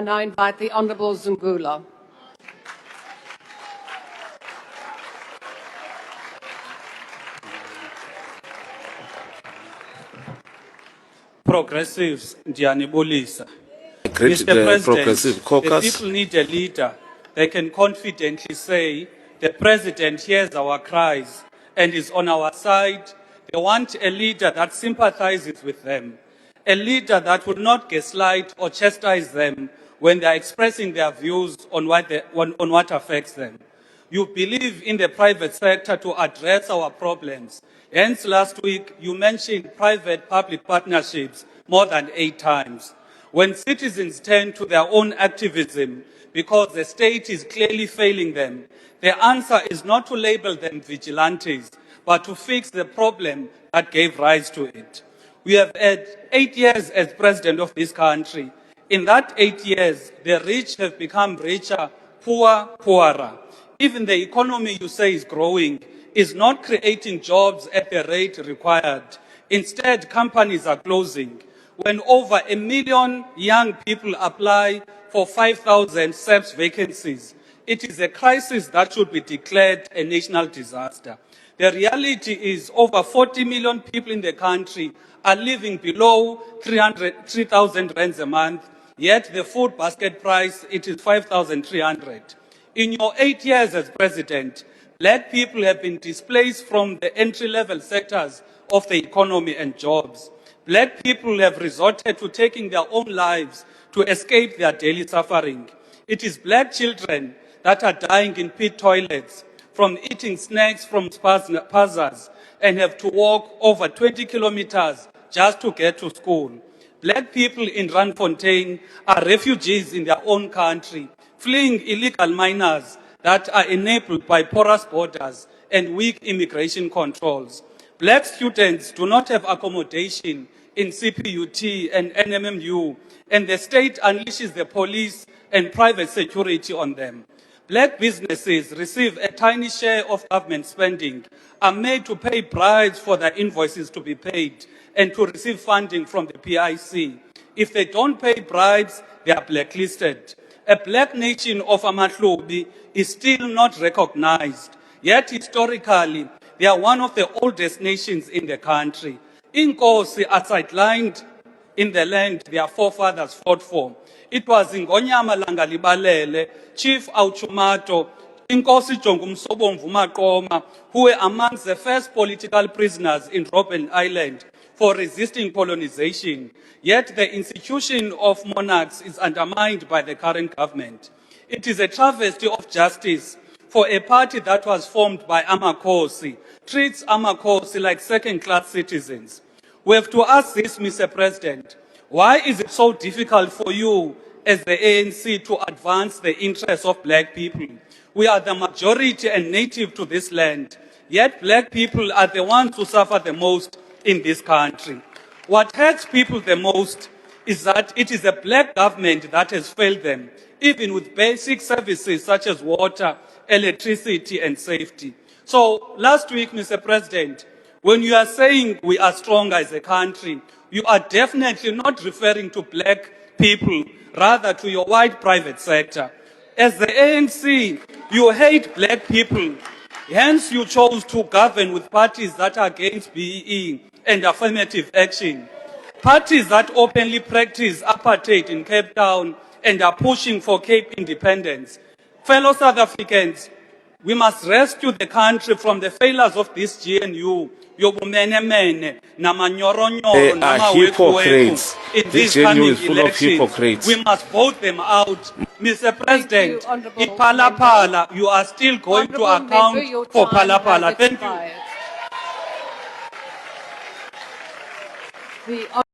And I invite the Honorable Zungula. Progressives, ndiyanibulisa. Great, Mr. the President, Progressive Caucus. the people need a leader. They can confidently say, the President hears our cries and is on our side. They want a leader that sympathizes with them, a leader that will not gaslight or chastise them when they are expressing their views on what affects them. You believe in the private sector to address our problems. Hence, last week, you mentioned private-public partnerships more than 8 times. When citizens turn to their own activism because the state is clearly failing them, the answer is not to label them vigilantes, but to fix the problem that gave rise to it. We have had 8 years as president of this country. In that 8 years, the rich have become richer, poor, poorer. Even the economy you say is growing is not creating jobs at the rate required. Instead, companies are closing. When over 1 million young people apply for 5,000 SEPS vacancies, it is a crisis that should be declared a national disaster. The reality is over 40 million people in the country are living below 3,000 rands a month, yet the food basket price, it is 5,300. In your 8 years as president, black people have been displaced from the entry-level sectors of the economy and jobs. Black people have resorted to taking their own lives to escape their daily suffering. It is black children that are dying in pit toilets from eating snacks from spazas and have to walk over 20 kilometers just to get to school. Black people in Randfontein are refugees in their own country, fleeing illegal miners that are enabled by porous borders and weak immigration controls. Black students do not have accommodation in CPUT and NMMU, and the state unleashes the police and private security on them. Black businesses receive a tiny share of government spending, are made to pay bribes for their invoices to be paid, and to receive funding from the PIC. If they don't pay bribes, they are blacklisted. A black nation of Amahlubi is still not recognized, yet historically, they are one of the oldest nations in the country. Inkosi are sidelined in the land their forefathers fought for. It was in Ngonyama Langalibalele, Chief Auchumato, Inkosi Jongumsobomvu Maqoma, who were amongst the first political prisoners in Robben Island for resisting colonization. Yet the institution of monarchs is undermined by the current government. It is a travesty of justice for a party that was formed by Amakosi, treats Amakosi like second-class citizens. We have to ask this, Mr. President, why is it so difficult for you as the ANC to advance the interests of black people? We are the majority and native to this land, yet black people are the ones who suffer the most in this country. What hurts people the most is that it is a black government that has failed them, even with basic services such as water, electricity, and safety. So last week, Mr. President, when you are saying we are strong as a country, you are definitely not referring to black people, rather to your white private sector. As the ANC, you hate black people. Hence, you chose to govern with parties that are against BEE and affirmative action. Parties that openly practice apartheid in Cape Town and are pushing for Cape independence. Fellow South Africans, we must rescue the country from the failures of this GNU. Yobumenemene, namanyoronyoro, Hypocrites. in This these GNU coming is full of elections. hypocrites. We must vote them out. Mr. President, Honourable Ipalapala, you are still going to account for Palapala. Thank you. The